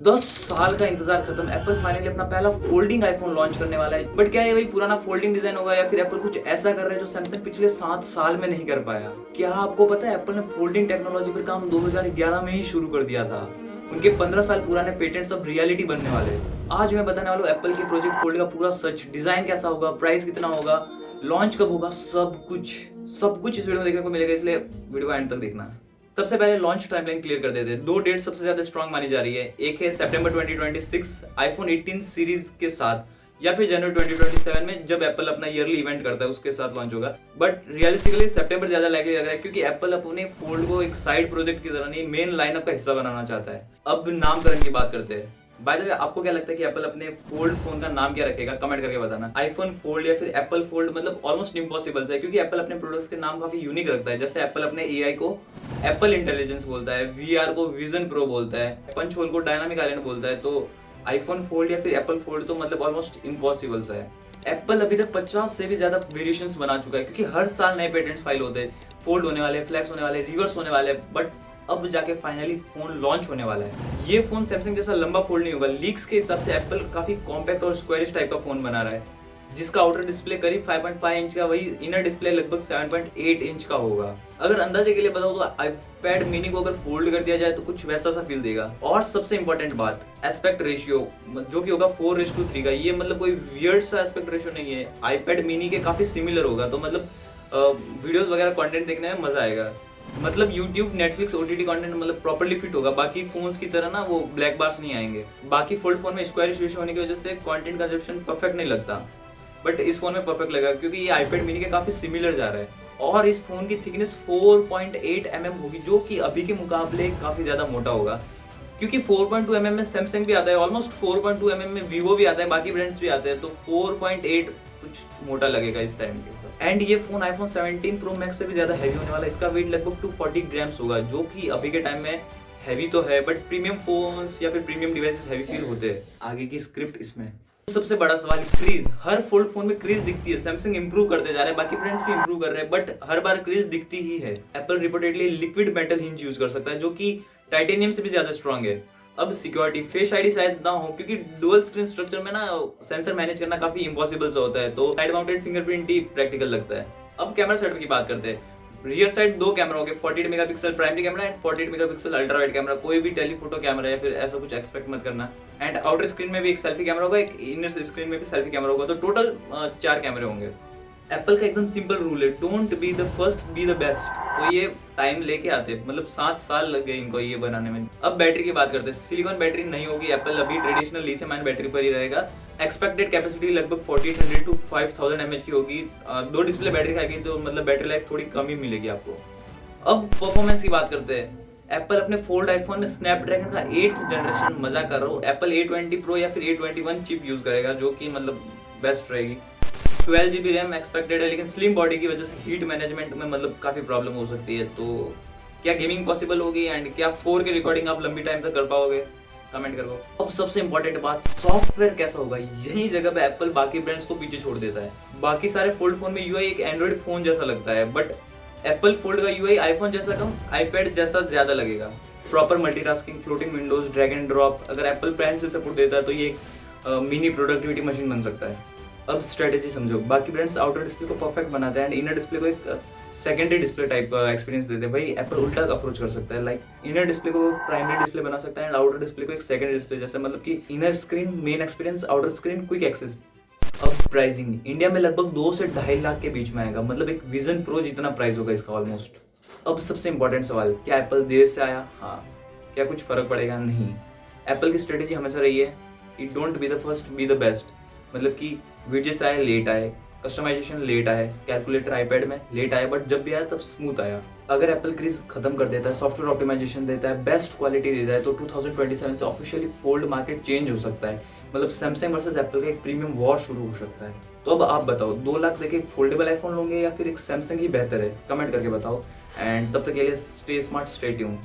10 साल का इंतजार खत्म। एप्पल फाइनली अपना पहला फोल्डिंग आईफोन लॉन्च करने वाला है। बट क्या ये वही पुराना फोल्डिंग डिजाइन होगा या फिर एप्पल कुछ ऐसा कर रहा है जो सैमसंग पिछले 7 साल में नहीं कर पाया? क्या आपको पता है एप्पल ने फोल्डिंग टेक्नोलॉजी पर काम 2011 में ही शुरू कर दिया था। उनके 15 साल पुराने पेटेंट्स अब रियलिटी बनने वाले हैं। आज मैं बताने वाला हूँ एप्पल के प्रोजेक्ट फोल्ड का पूरा सच, डिजाइन कैसा होगा, प्राइस कितना होगा, लॉन्च कब होगा, सब कुछ इस वीडियो में देखने को मिलेगा, इसलिए वीडियो को एंड तक देखना। सबसे पहले लॉन्च टाइमलाइन क्लियर कर देते हैं। दो डेट सबसे ज्यादा स्ट्रांग मानी जा रही है। एक है सितंबर 2026 आईफोन 18 सीरीज के साथ, या फिर जनवरी 2027 में जब एप्पल अपना ईयरली इवेंट करता है उसके साथ लॉन्च होगा। बट रियलिस्टिकली सितंबर ज्यादा लाइकली लग रहा है, क्योंकि एप्पल अपने फोल्ड को एक साइड प्रोजेक्ट की तरह नहीं, मेन लाइनअप का हिस्सा बनाना चाहता है। अब नामकरण की बात करते हैं। बाय द वे, आपको क्या लगता है कि एप्पल अपने फोल्ड फोन का नाम क्या रखेगा? कमेंट करके बताना। आईफोन फोल्ड या फिर एप्पल फोल्ड, मतलब ऑलमोस्ट इम्पॉसिबल है, क्योंकि एप्पल अपने प्रोडक्ट्स के नाम काफी यूनिक रखता है। जैसे एप्पल अपने एआई को एप्पल इंटेलिजेंस बोलता है, वीआर को विजन प्रो बोलता है, पंच होल को डायनामिक आइलैंड बोलता है। तो आईफोन फोल्ड या फिर एप्पल फोल्ड तो मतलब ऑलमोस्ट इम्पॉसिबल सा है। एप्पल अभी तक 50 से भी ज्यादा वेरिएशंस बना चुका है, क्योंकि हर साल नए पेटेंट्स फाइल होते हैं। फोल्ड होने वाले, फ्लैक्स होने वाले, रिवर्स होने वाले, बट अब जाके फाइनली फोन लॉन्च होने वाला है। ये फोन सैमसंग जैसा लंबा फोल्ड नहीं होगा। लीक्स के हिसाब से एप्पल काफी कॉम्पैक्ट और स्क्वायरिश टाइप का फोन बना रहा है, जिसका आउटर डिस्प्ले करीब 5.5 इंच का, वही इनर डिस्प्ले लगभग 7.8 इंच का होगा। अगर अंदाजे के लिए बताऊं तो आईपैड मिनी को अगर फोल्ड कर दिया जाए तो कुछ वैसा सा फील देगा। और सबसे इंपॉर्टेंट बात, एस्पेक्ट रेशियो जो कि होगा 4:3 का। ये मतलब कोई वियर्ड सा एस्पेक्ट रेशियो नहीं है, आईपैड मिनी के काफी सिमिलर होगा। तो मतलब वीडियोस वगैरह कंटेंट देखने में मजा आएगा। मतलब YouTube, Netflix, OTT कंटेंट मतलब प्रॉपर्ली फिट होगा। बाकी फोन्स की तरह ना वो ब्लैक बार्स नहीं आएंगे। बाकी फोल्ड फोन में स्क्वायर रेशियो होने की वजह से कंटेंट कंजप्शन परफेक्ट नहीं लगता, बट इस फोन में परफेक्ट लगा, क्योंकि ये आईपैड मिनी के काफी सिमिलर जा रहा है। और इस फोन की थिकनेस 4.8 mm होगी, जो कि अभी के मुकाबले काफी ज्यादा मोटा होगा। क्योंकि 4.2 mm में सैमसंग भी आता है, ऑलमोस्ट 4.2 mm में वीवो भी आता है, बाकी ब्रांड्स भी आते हैं। तो 4.8 कुछ मोटा लगेगा इस टाइम के साथ। एंड ये फोन आईफोन 17 प्रो मैक्स से भी ज्यादा हैवी होने वाला है। इसका वेट लगभग 240 ग्राम्स होगा, जो कि अभी के टाइम में हैवी तो है, बट प्रीमियम फोन्स या फिर प्रीमियम डिवाइसेस हैवी फील होते हैं। आगे की स्क्रिप्ट इसमें सबसे बड़ा सवाल, क्रीज। हर फोल्ड फोन में क्रीज दिखती है। सैमसंग इंप्रूव करते जा रहे हैं, बाकी ब्रांड्स भी इंप्रूव कर रहे हैं, बट हर बार क्रीज दिखती ही है। Apple reportedly liquid metal hinge use कर सकता है, जो कि टाइटेनियम से भी ज्यादा स्ट्रांग है। अब सिक्योरिटी, फेस आईडी शायद ना हो, क्योंकि डुअल स्क्रीन स्ट्रक्चर में ना सेंसर मैनेज करना काफी इम्पॉसिबल सा होता है। तो साइड माउंटेड फिंगरप्रिंट ही प्रैक्टिकल लगता है। अब कैमरा सेटअप की बात करते हैं। रियर साइड दो कैमरा हो गए, 48 megapixel primary camera and 48 megapixel ultra wide camera. कोई भी टेलीफोटो कैमरा या फिर ऐसा कुछ एक्सपेक्ट मत करना। एंड आउटर स्क्रीन में भी एक सेल्फी कैमरा होगा, एक इनर स्क्रीन में भी सेल्फी कैमरा होगा। तो टोटल 4 कैमरे होंगे। एप्पल का एकदम सिंपल रूल है, don't be the first, be the best. तो ये टाइम लेके आते हैं, मतलब 7 साल लग गए इनको ये बनाने में। अब बैटरी की बात करते हैं। सिलिकॉन बैटरी नहीं होगी, एप्पल अभी ट्रेडिशनल लिथियम आयन बैटरी पर ही रहेगा। एक्सपेक्टेड कैपेसिटी लगभग 4800 to 5000 mAh की होगी। 2 डिस्प्ले बैटरी खाएगी, तो मतलब बैटरी लाइफ थोड़ी कम ही मिलेगी आपको। अब परफॉर्मेंस की बात करते हैं। एप्पल अपने फोल्ड आईफोन में स्नैपड्रैगन का 8th जनरेशन, मजा कर रहा हूँ, एप्पल A20 Pro या फिर A21 चिप यूज करेगा, जो कि मतलब बेस्ट रहेगी। 12 GB रैम एक्सपेक्टेड है, लेकिन स्लिम बॉडी की वजह से हीट मैनेजमेंट में मतलब काफी प्रॉब्लम हो सकती है। तो क्या गेमिंग पॉसिबल होगी एंड क्या 4K रिकॉर्डिंग आप लंबी टाइम तक कर पाओगे? कमेंट करो। अब सबसे इंपॉर्टेंट बात, सॉफ्टवेयर कैसा होगा? यही जगह पे एप्पल बाकी ब्रांड्स को पीछे छोड़ देता है। बाकी सारे फोल्ड फोन में यूआई एक एंड्रॉइड फोन जैसा लगता है, बट एप्पल फोल्ड का यूआई आईफोन जैसा कम, आईपैड जैसा ज्यादा लगेगा। Proper multitasking, floating Windows, drag and drop. अगर एप्पल पेंसिल सपोर्ट देता है तो ये एक मिनी प्रोडक्टिविटी मशीन बन सकता है। अब स्ट्रेटेजी समझो। बाकी ब्रांड्स आउटर डिस्प्ले को परफेक्ट बनाते हैं एंड इनर डिस्प्ले को एक सेकेंडरी डिस्प्ले टाइप का एक्सपीरियंस देते हैं। भाई एप्पल उल्टा अप्रोच कर सकता है, लाइक इनर डिस्प्ले को प्राइमरी डिस्प्ले बना सकता है एंड आउटर डिस्प्ले को एक सेकेंडरी डिस्प्ले जैसे, मतलब कि inner screen main experience, outer screen quick access. अब प्राइसिंग इंडिया में लगभग 2 से 2.5 लाख के बीच में आएगा, मतलब एक विजन प्रो जितना प्राइस होगा इसका ऑलमोस्ट। अब सबसे इंपॉर्टेंट सवाल, क्या एप्पल देर से आया? हाँ। क्या कुछ फर्क पड़ेगा? नहीं। एप्पल की स्ट्रेटेजी हमेशा रही है कि don't be the first, be the best. मतलब कि विडजेट्स आए लेट आए, कस्टमाइजेशन लेट आए, कैलकुलेटर आईपैड में लेट आया, बट जब भी आया तब स्मूथ आया। अगर एप्पल क्रीज खत्म कर देता है, सॉफ्टवेयर ऑप्टिमाइजेशन देता है, बेस्ट क्वालिटी देता है, तो 2027 से ऑफिशियली फोल्ड मार्केट चेंज हो सकता है। मतलब सैमसंग वर्सेस एप्पल का एक प्रीमियम वॉर शुरू हो सकता है। तो अब आप बताओ, 2 लाख देके एक फोल्डेबल आईफोन लोगे या फिर एक सैमसंग ही बेहतर है? कमेंट करके बताओ। एंड तब तक के लिए स्टे स्मार्ट, स्टे ट्यून्ड।